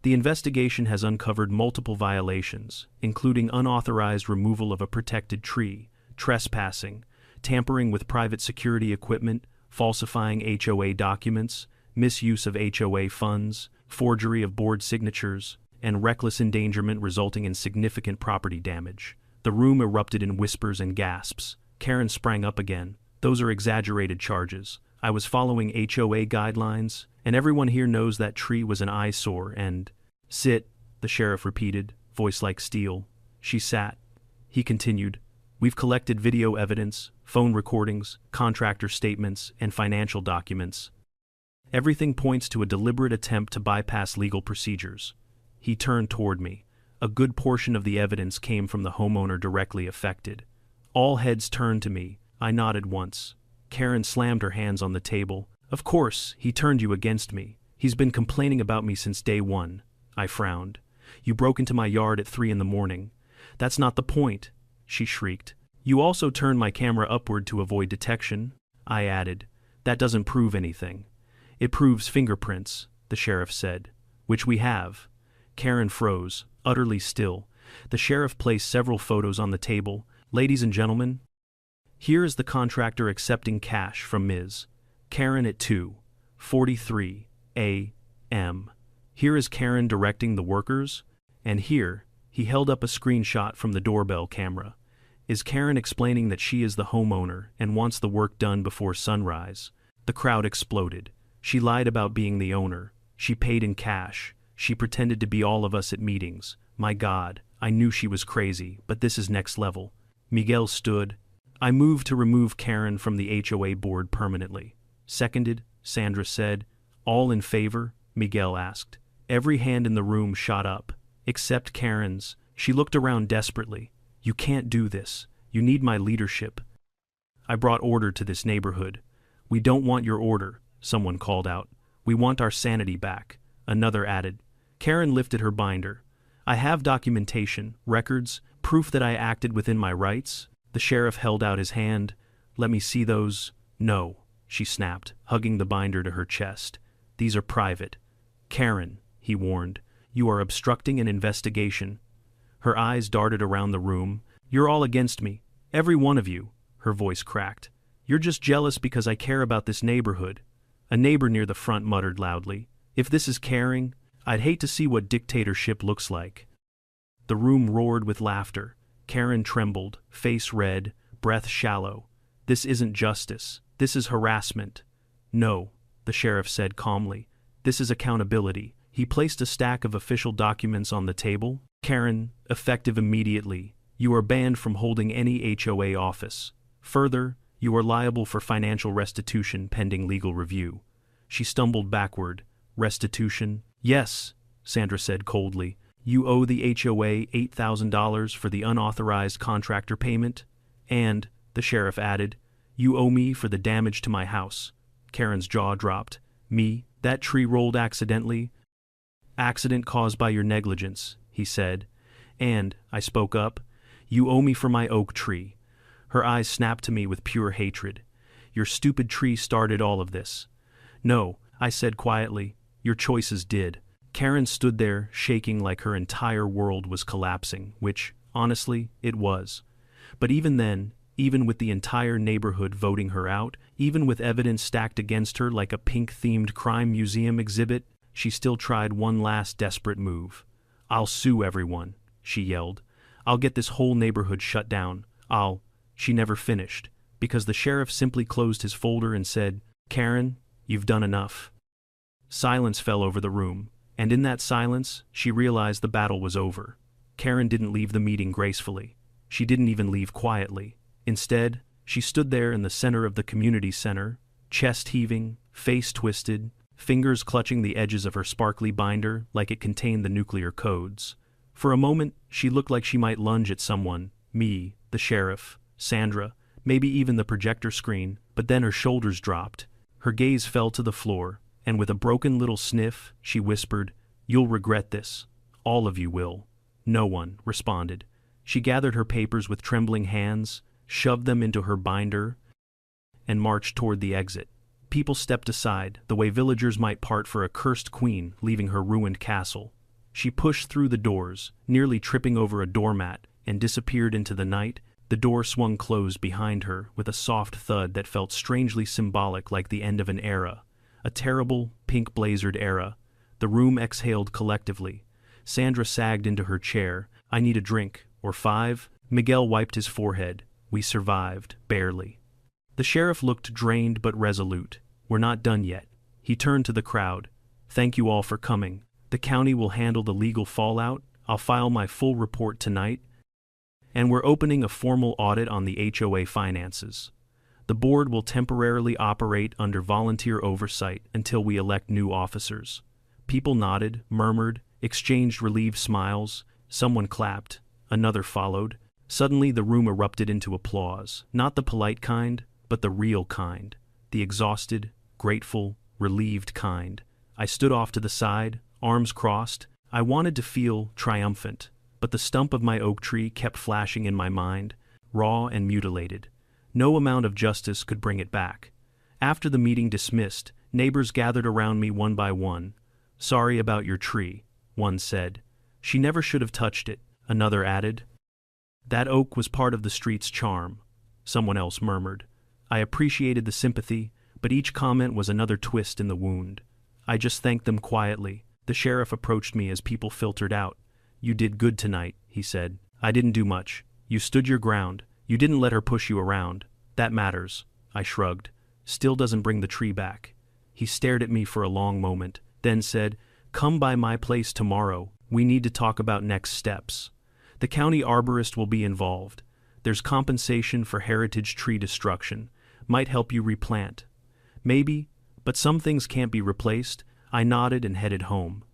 The investigation has uncovered multiple violations, including unauthorized removal of a protected tree, trespassing, tampering with private security equipment, falsifying HOA documents, misuse of HOA funds, forgery of board signatures, and reckless endangerment resulting in significant property damage." The room erupted in whispers and gasps. Karen sprang up again. "Those are exaggerated charges. I was following HOA guidelines, and everyone here knows that tree was an eyesore and—" "Sit," the sheriff repeated, voice like steel. She sat. He continued, "We've collected video evidence, phone recordings, contractor statements, and financial documents. Everything points to a deliberate attempt to bypass legal procedures." He turned toward me. A good portion of the evidence came from the homeowner directly affected. All heads turned to me. I nodded once. Karen slammed her hands on the table. "Of course, he turned you against me. He's been complaining about me since day one. I frowned. You broke into my yard at 3 in the morning. That's not the point, she shrieked. You also turned my camera upward to avoid detection, I added. That doesn't prove anything. It proves fingerprints, the sheriff said. Which we have. Karen froze, utterly still. The sheriff placed several photos on the table. Ladies and gentlemen, here is the contractor accepting cash from Ms. Karen at 2:43 a.m. Here is Karen directing the workers, and here, he held up a screenshot from the doorbell camera, is Karen explaining that she is the homeowner and wants the work done before sunrise. The crowd exploded. She lied about being the owner. She paid in cash. She pretended to be all of us at meetings. My God, I knew she was crazy, but this is next level. Miguel stood. I moved to remove Karen from the HOA board permanently. Seconded, Sandra said. All in favor? Miguel asked. Every hand in the room shot up, except Karen's. She looked around desperately. You can't do this. You need my leadership. I brought order to this neighborhood. We don't want your order, someone called out. We want our sanity back, another added. Karen lifted her binder. I have documentation, records, proof that I acted within my rights. The sheriff held out his hand. Let me see those. No, she snapped, hugging the binder to her chest. These are private. Karen, he warned, you are obstructing an investigation. Her eyes darted around the room. You're all against me, every one of you, her voice cracked. You're just jealous because I care about this neighborhood. A neighbor near the front muttered loudly. If this is caring, I'd hate to see what dictatorship looks like. The room roared with laughter. Karen trembled, face red, breath shallow. This isn't justice. This is harassment. No, the sheriff said calmly. This is accountability. He placed a stack of official documents on the table. Karen, effective immediately. You are banned from holding any HOA office. Further, you are liable for financial restitution pending legal review. She stumbled backward. Restitution? Yes, Sandra said coldly. You owe the HOA $8,000 for the unauthorized contractor payment. And, the sheriff added, you owe me for the damage to my house. Karen's jaw dropped. Me? That tree rolled accidentally? Accident caused by your negligence, he said. And, I spoke up, you owe me for my oak tree. Her eyes snapped to me with pure hatred. Your stupid tree started all of this. No, I said quietly, your choices did. Karen stood there, shaking like her entire world was collapsing, which, honestly, it was. But even then, even with the entire neighborhood voting her out, even with evidence stacked against her like a pink-themed crime museum exhibit, she still tried one last desperate move. I'll sue everyone, she yelled. I'll get this whole neighborhood shut down. She never finished, because the sheriff simply closed his folder and said, Karen, you've done enough. Silence fell over the room, and in that silence, she realized the battle was over. Karen didn't leave the meeting gracefully. She didn't even leave quietly. Instead, she stood there in the center of the community center, chest heaving, face twisted, fingers clutching the edges of her sparkly binder like it contained the nuclear codes. For a moment, she looked like she might lunge at someone, me, the sheriff, Sandra, maybe even the projector screen, but then her shoulders dropped. Her gaze fell to the floor, and with a broken little sniff, she whispered, You'll regret this. All of you will. No one responded. She gathered her papers with trembling hands, shoved them into her binder, and marched toward the exit. People stepped aside, the way villagers might part for a cursed queen leaving her ruined castle. She pushed through the doors, nearly tripping over a doormat, and disappeared into the night. The door swung closed behind her with a soft thud that felt strangely symbolic, like the end of an era. A terrible, pink-blazered era. The room exhaled collectively. Sandra sagged into her chair. I need a drink, or 5. Miguel wiped his forehead. We survived, barely. The sheriff looked drained but resolute. We're not done yet. He turned to the crowd. Thank you all for coming. The county will handle the legal fallout. I'll file my full report tonight. And we're opening a formal audit on the HOA finances. The board will temporarily operate under volunteer oversight until we elect new officers. People nodded, murmured, exchanged relieved smiles. Someone clapped. Another followed. Suddenly the room erupted into applause. Not the polite kind, but the real kind. The exhausted, grateful, relieved kind. I stood off to the side, arms crossed. I wanted to feel triumphant, but the stump of my oak tree kept flashing in my mind, raw and mutilated. No amount of justice could bring it back. After the meeting dismissed, neighbors gathered around me one by one. "Sorry about your tree," one said. "She never should have touched it," another added. "That oak was part of the street's charm," someone else murmured. I appreciated the sympathy, but each comment was another twist in the wound. I just thanked them quietly. The sheriff approached me as people filtered out. "You did good tonight," he said. "I didn't do much. You stood your ground. You didn't let her push you around. That matters." I shrugged. "Still doesn't bring the tree back." He stared at me for a long moment, then said, "Come by my place tomorrow. We need to talk about next steps. The county arborist will be involved. There's compensation for heritage tree destruction. Might help you replant." "Maybe, but some things can't be replaced." I nodded and headed home.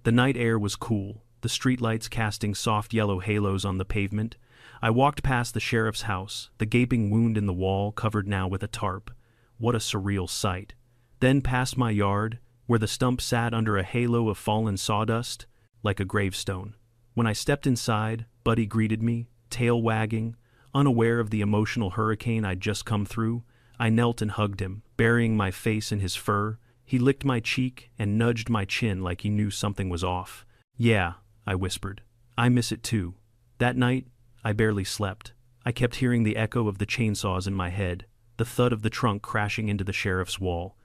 The night air was cool, the streetlights casting soft yellow halos on the pavement. I walked past the sheriff's house, the gaping wound in the wall covered now with a tarp. What a surreal sight. Then past my yard, where the stump sat under a halo of fallen sawdust, like a gravestone. When I stepped inside, Buddy greeted me, tail wagging, unaware of the emotional hurricane I'd just come through. I knelt and hugged him, burying my face in his fur. He licked my cheek and nudged my chin like he knew something was off. "Yeah," I whispered. "I miss it too." That night, I barely slept. I kept hearing the echo of the chainsaws in my head, the thud of the trunk crashing into the sheriff's wall,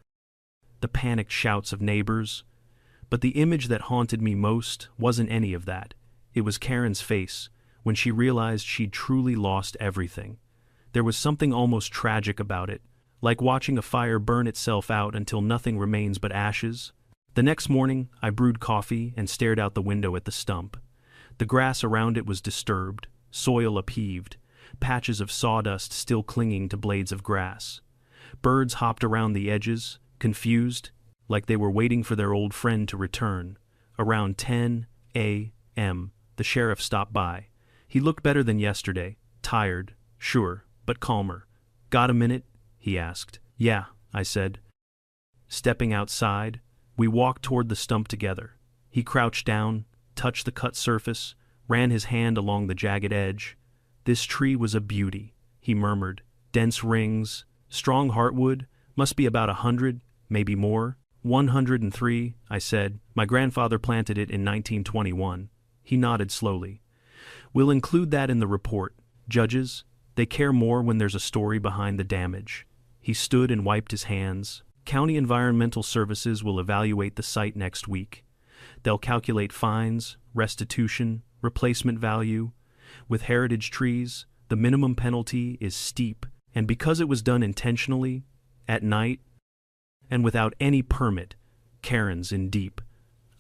the panicked shouts of neighbors. But the image that haunted me most wasn't any of that. It was Karen's face, when she realized she'd truly lost everything. There was something almost tragic about it, like watching a fire burn itself out until nothing remains but ashes. The next morning, I brewed coffee and stared out the window at the stump. The grass around it was disturbed, soil upheaved, patches of sawdust still clinging to blades of grass. Birds hopped around the edges, confused, like they were waiting for their old friend to return. Around 10 a.m., the sheriff stopped by. He looked better than yesterday, tired, sure, but calmer. "Got a minute?" he asked. "Yeah," I said. Stepping outside, we walked toward the stump together. He crouched down, touched the cut surface, ran his hand along the jagged edge. "This tree was a beauty," he murmured. "Dense rings, strong heartwood, must be about 100, maybe more." 103, I said. "My grandfather planted it in 1921. He nodded slowly. "We'll include that in the report. Judges, they care more when there's a story behind the damage." He stood and wiped his hands. "County Environmental Services will evaluate the site next week. They'll calculate fines, restitution, replacement value. With heritage trees, the minimum penalty is steep, and because it was done intentionally, at night, and without any permit, Karen's in deep."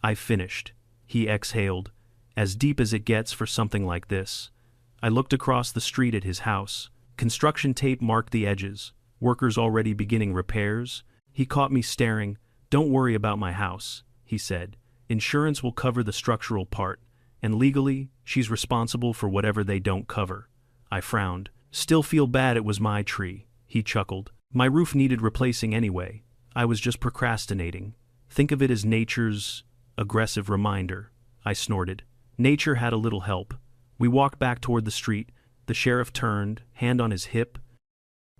I finished. He exhaled. "As deep as it gets for something like this." I looked across the street at his house. Construction tape marked the edges, workers already beginning repairs. He caught me staring. "Don't worry about my house," he said. "Insurance will cover the structural part, and legally, she's responsible for whatever they don't cover." I frowned. "Still feel bad it was my tree," he chuckled. "My roof needed replacing anyway. I was just procrastinating. Think of it as nature's aggressive reminder." I snorted. Nature had a little help. We walked back toward the street. The sheriff turned, hand on his hip.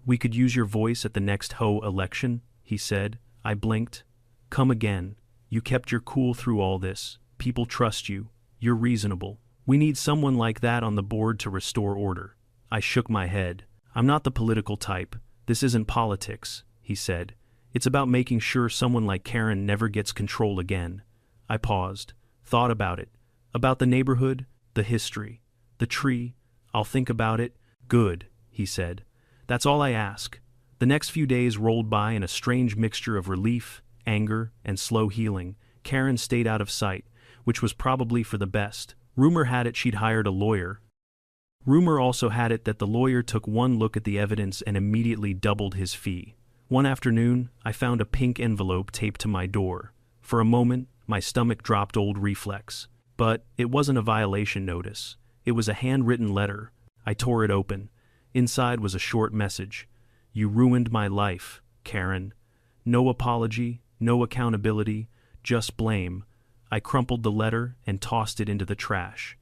"We could use your voice at the next HOA election," he said. I blinked. "Come again. You kept your cool through all this. People trust you. You're reasonable. We need someone like that on the board to restore order." I shook my head. "I'm not the political type. This isn't politics," he said. "It's about making sure someone like Karen never gets control again." I paused, thought about it. About the neighborhood, the history, the tree. "I'll think about it." "Good," he said. "That's all I ask." The next few days rolled by in a strange mixture of relief, anger, and slow healing. Karen stayed out of sight, which was probably for the best. Rumor had it she'd hired a lawyer. Rumor also had it that the lawyer took one look at the evidence and immediately doubled his fee. One afternoon, I found a pink envelope taped to my door. For a moment, my stomach dropped old reflex. But it wasn't a violation notice. It was a handwritten letter. I tore it open. Inside was a short message. "You ruined my life, Karen. No apology, no accountability, just blame. I crumpled the letter and tossed it into the trash.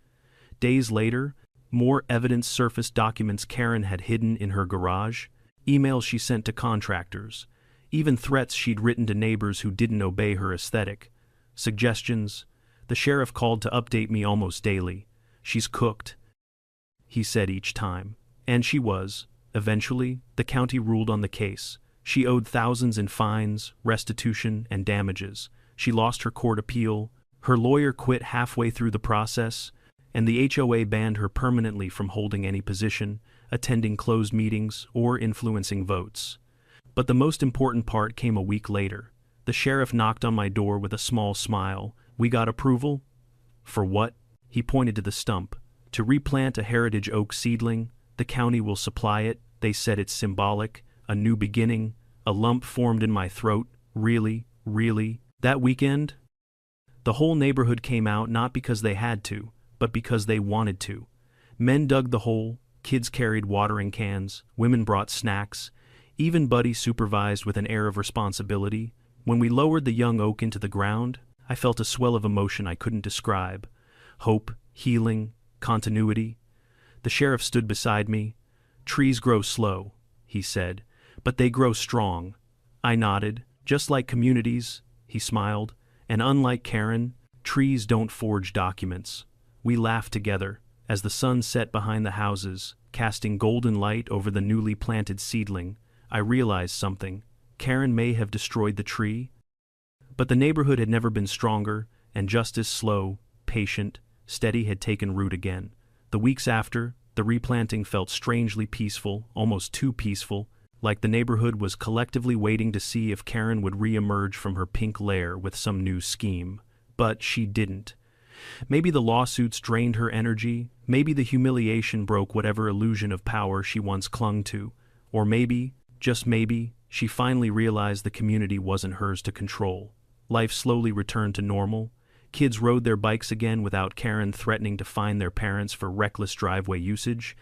Days later, more evidence surfaced: documents Karen had hidden in her garage, emails she sent to contractors, even threats she'd written to neighbors who didn't obey her aesthetic. Suggestions. The sheriff called to update me almost daily. "She's cooked," he said each time. And she was. Eventually, the county ruled on the case. She owed thousands in fines, restitution, and damages. She lost her court appeal. Her lawyer quit halfway through the process, and the HOA banned her permanently from holding any position, attending closed meetings, or influencing votes. But the most important part came a week later. The sheriff knocked on my door with a small smile. "We got approval?" "For what?" He pointed to the stump. "To replant a heritage oak seedling. The county will supply it. They said it's symbolic, a new beginning." A lump formed in my throat. Really? That weekend? The whole neighborhood came out, not because they had to, but because they wanted to. Men dug the hole, kids carried watering cans, women brought snacks. Even Buddy supervised with an air of responsibility. When we lowered the young oak into the ground, I felt a swell of emotion I couldn't describe. Hope, healing, continuity. The sheriff stood beside me. "Trees grow slow," he said, "but they grow strong." I nodded. "Just like communities," he smiled. "And unlike Karen, trees don't forge documents." We laughed together as the sun set behind the houses, casting golden light over the newly planted seedling. I realized something. Karen may have destroyed the tree, but the neighborhood had never been stronger, and just as slow, patient, steady had taken root again. The weeks after, the replanting felt strangely peaceful, almost too peaceful, like the neighborhood was collectively waiting to see if Karen would re-emerge from her pink lair with some new scheme. But she didn't. Maybe the lawsuits drained her energy, maybe the humiliation broke whatever illusion of power she once clung to, or maybe, just maybe, she finally realized the community wasn't hers to control. Life slowly returned to normal. Kids rode their bikes again without Karen threatening to fine their parents for reckless driveway usage.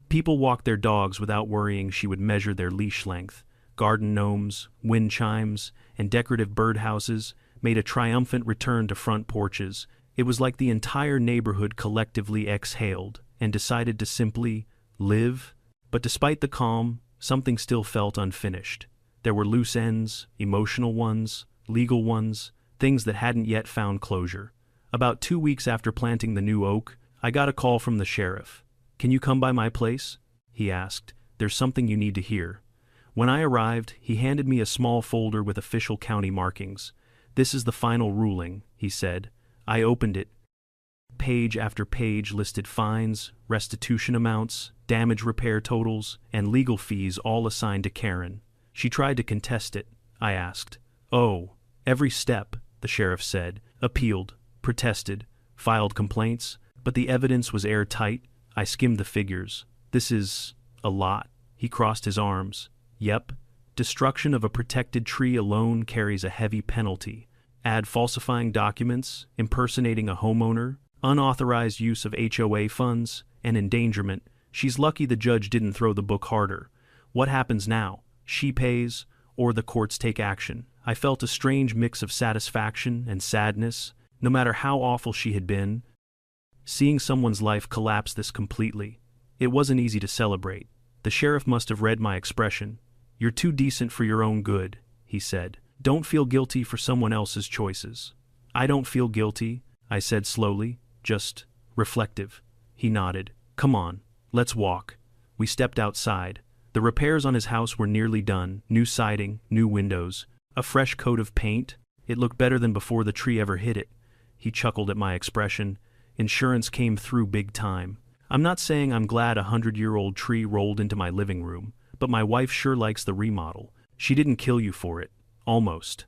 People walked their dogs without worrying she would measure their leash length. Garden gnomes, wind chimes, and decorative birdhouses made a triumphant return to front porches. It was like the entire neighborhood collectively exhaled and decided to simply live. But despite the calm, something still felt unfinished. There were loose ends, emotional ones, legal ones, things that hadn't yet found closure. About 2 weeks after planting the new oak, I got a call from the sheriff. "Can you come by my place?" he asked. "There's something you need to hear." When I arrived, he handed me a small folder with official county markings. "This is the final ruling," he said. I opened it. Page after page listed fines, restitution amounts, damage repair totals, and legal fees, all assigned to Karen. She tried to contest it. I asked. "Oh, every step," the sheriff said. "Appealed, protested, filed complaints, but the evidence was airtight." I skimmed the figures. "This is a lot." He crossed his arms. "Yep. Destruction of a protected tree alone carries a heavy penalty. Add falsifying documents, impersonating a homeowner, unauthorized use of HOA funds, and endangerment. She's lucky the judge didn't throw the book harder. What happens now? She pays, or the courts take action." I felt a strange mix of satisfaction and sadness. No matter how awful she had been, seeing someone's life collapse this completely, it wasn't easy to celebrate. The sheriff must have read my expression. "You're too decent for your own good," he said. "Don't feel guilty for someone else's choices." "I don't feel guilty," I said slowly, "just reflective." He nodded. "Come on, let's walk." We stepped outside. The repairs on his house were nearly done. New siding, new windows, a fresh coat of paint. It looked better than before the tree ever hit it. He chuckled at my expression. Insurance came through big time. I'm not saying I'm glad a 100-year-old tree rolled into my living room, but my wife sure likes the remodel. She didn't kill you for it. Almost.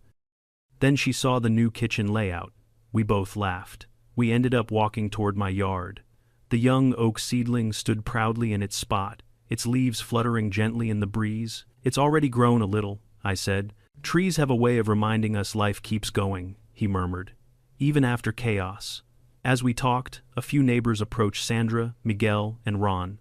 Then she saw the new kitchen layout. We both laughed. We ended up walking toward my yard. The young oak seedling stood proudly in its spot, its leaves fluttering gently in the breeze. "It's already grown a little," I said. "Trees have a way of reminding us life keeps going," he murmured, "even after chaos." As we talked, a few neighbors approached: Sandra, Miguel, and Ron.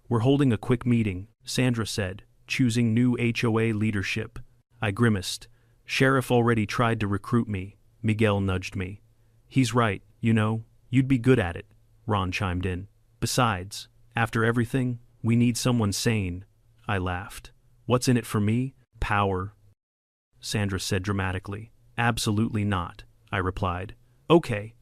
"We're holding a quick meeting," Sandra said, "choosing new HOA leadership." I grimaced. "Sheriff already tried to recruit me." Miguel nudged me. He's right, you know, you'd be good at it, Ron chimed in. Besides, after everything, we need someone sane. I laughed. What's in it for me? Power, Sandra said dramatically. Absolutely not, I replied. Okay,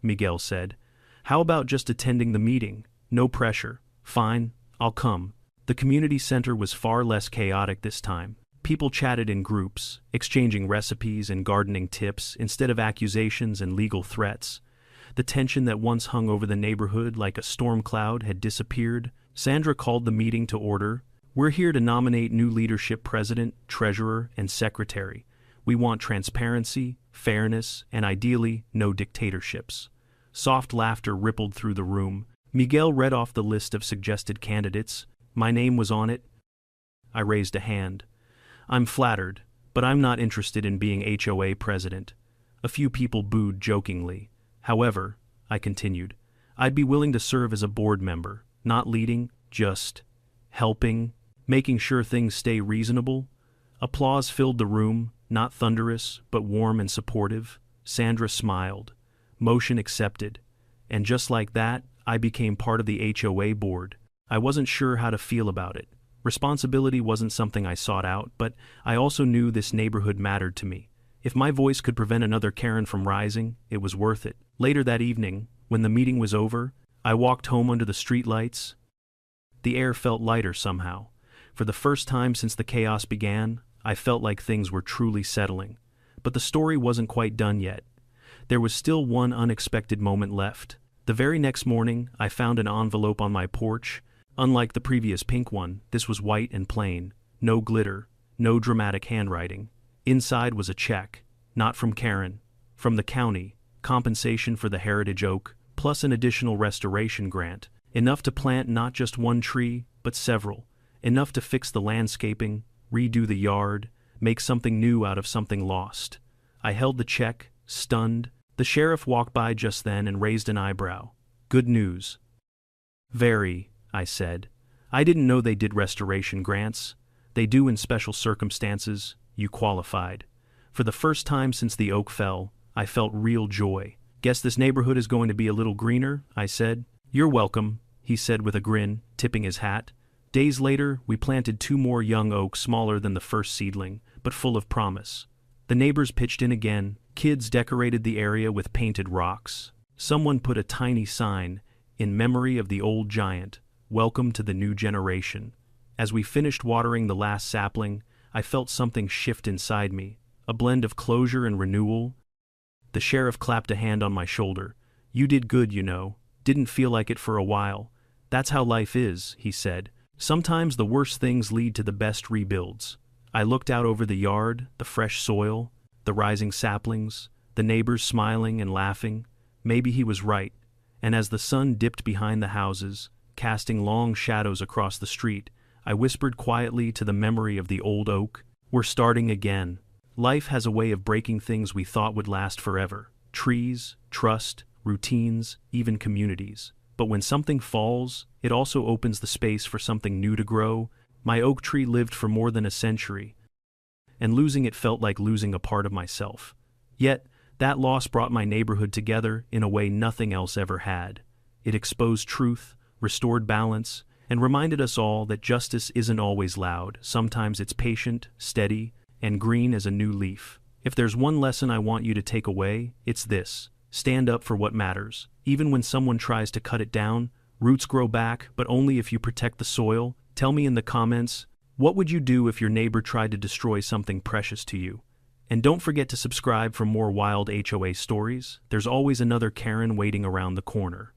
Miguel said. How about just attending the meeting? No pressure. Fine, I'll come. The community center was far less chaotic this time. People chatted in groups, exchanging recipes and gardening tips instead of accusations and legal threats. The tension that once hung over the neighborhood like a storm cloud had disappeared. Sandra called the meeting to order. We're here to nominate new leadership president, treasurer, and secretary. We want transparency, fairness, and ideally, no dictatorships. Soft laughter rippled through the room. Miguel read off the list of suggested candidates. My name was on it. I raised a hand. I'm flattered, but I'm not interested in being HOA president. A few people booed jokingly. However, I continued, I'd be willing to serve as a board member, not leading, just helping, making sure things stay reasonable. Applause filled the room, not thunderous, but warm and supportive. Sandra smiled. Motion accepted. And just like that, I became part of the HOA board. I wasn't sure how to feel about it. Responsibility wasn't something I sought out, but I also knew this neighborhood mattered to me. If my voice could prevent another Karen from rising, it was worth it. Later that evening, when the meeting was over, I walked home under the streetlights. The air felt lighter somehow. For the first time since the chaos began, I felt like things were truly settling. But the story wasn't quite done yet. There was still one unexpected moment left. The very next morning, I found an envelope on my porch. Unlike the previous pink one, this was white and plain. No glitter, no dramatic handwriting. Inside was a check, not from Karen, from the county, compensation for the heritage oak, plus an additional restoration grant, enough to plant not just one tree, but several, enough to fix the landscaping, redo the yard, make something new out of something lost. I held the check, stunned. The sheriff walked by just then and raised an eyebrow. Good news. Very, I said. I didn't know they did restoration grants. They do in special circumstances. You qualified. For the first time since the oak fell, I felt real joy. Guess this neighborhood is going to be a little greener, I said. You're welcome, he said with a grin, tipping his hat. Days later, we planted 2 more young oaks smaller than the first seedling, but full of promise. The neighbors pitched in again. Kids decorated the area with painted rocks. Someone put a tiny sign, in memory of the old giant, welcome to the new generation. As we finished watering the last sapling, I felt something shift inside me, a blend of closure and renewal. The sheriff clapped a hand on my shoulder. You did good, you know. Didn't feel like it for a while. That's how life is, he said. Sometimes the worst things lead to the best rebuilds. I looked out over the yard, the fresh soil, the rising saplings, the neighbors smiling and laughing. Maybe he was right. And as the sun dipped behind the houses, casting long shadows across the street, I whispered quietly to the memory of the old oak, we're starting again. Life has a way of breaking things we thought would last forever. Trees, trust, routines, even communities. But when something falls, it also opens the space for something new to grow. My oak tree lived for more than a century, and losing it felt like losing a part of myself. Yet, that loss brought my neighborhood together in a way nothing else ever had. It exposed truth, restored balance, and reminded us all that justice isn't always loud. Sometimes it's patient, steady, and green as a new leaf. If there's one lesson I want you to take away, it's this. Stand up for what matters. Even when someone tries to cut it down, roots grow back, but only if you protect the soil. Tell me in the comments, what would you do if your neighbor tried to destroy something precious to you? And don't forget to subscribe for more wild HOA stories. There's always another Karen waiting around the corner.